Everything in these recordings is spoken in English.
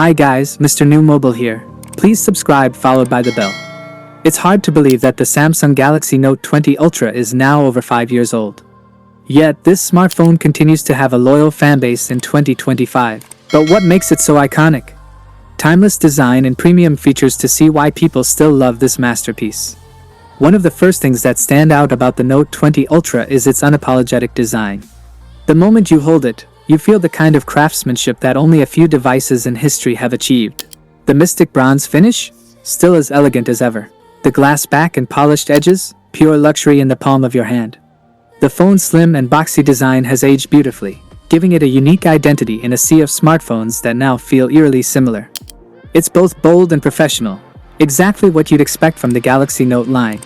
Hi guys, Mrnewmobile here. Please subscribe followed by the bell. It's hard to believe that the Samsung Galaxy Note 20 Ultra is now over 5 years old. Yet this smartphone continues to have a loyal fanbase in 2025. But what makes it so iconic? Timeless design and premium features to see why people still love this masterpiece. One of the first things that stand out about the Note 20 Ultra is its unapologetic design. The moment you hold it, you feel the kind of craftsmanship that only a few devices in history have achieved. The mystic bronze finish? Still as elegant as ever. The glass back and polished edges? Pure luxury in the palm of your hand. The phone's slim and boxy design has aged beautifully, giving it a unique identity in a sea of smartphones that now feel eerily similar. It's both bold and professional, exactly what you'd expect from the Galaxy Note line.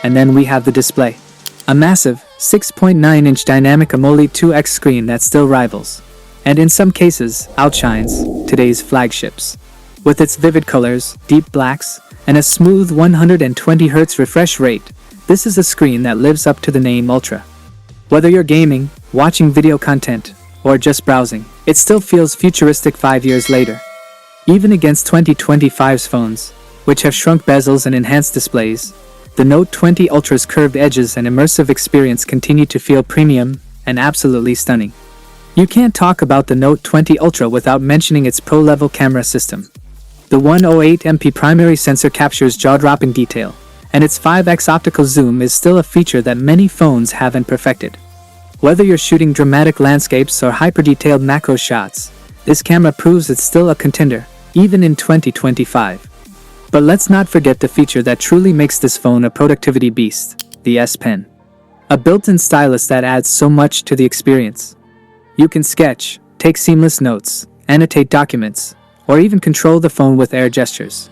And then we have the display. A massive, 6.9-inch dynamic AMOLED 2X screen that still rivals, and in some cases, outshines, today's flagships. With its vivid colors, deep blacks, and a smooth 120Hz refresh rate, this is a screen that lives up to the name Ultra. Whether you're gaming, watching video content, or just browsing, it still feels futuristic 5 years later. Even against 2025's phones, which have shrunk bezels and enhanced displays, the Note 20 Ultra's curved edges and immersive experience continue to feel premium and absolutely stunning. You can't talk about the Note 20 Ultra without mentioning its pro-level camera system. The 108MP primary sensor captures jaw-dropping detail, and its 5x optical zoom is still a feature that many phones haven't perfected. Whether you're shooting dramatic landscapes or hyper-detailed macro shots, this camera proves it's still a contender, even in 2025. But let's not forget the feature that truly makes this phone a productivity beast, the S Pen. A built-in stylus that adds so much to the experience. You can sketch, take seamless notes, annotate documents, or even control the phone with air gestures.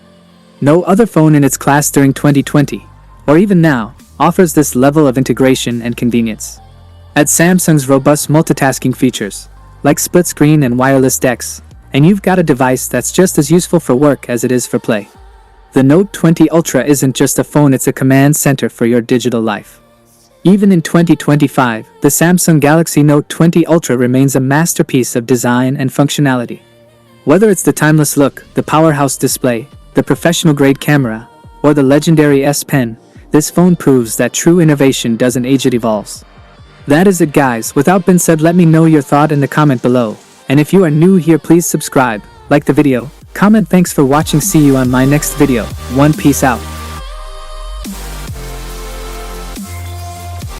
No other phone in its class during 2020, or even now, offers this level of integration and convenience. Add Samsung's robust multitasking features, like split screen and wireless DeX, and you've got a device that's just as useful for work as it is for play. The Note 20 Ultra isn't just a phone, it's a command center for your digital life. Even in 2025, the Samsung Galaxy Note 20 Ultra remains a masterpiece of design and functionality. Whether it's the timeless look, the powerhouse display, the professional-grade camera, or the legendary S Pen, this phone proves that true innovation doesn't age, it evolves. That is it guys, without being said, let me know your thought in the comment below. And if you are new here, please subscribe, like the video, comment. Thanks for watching, see you on my next video. Peace out.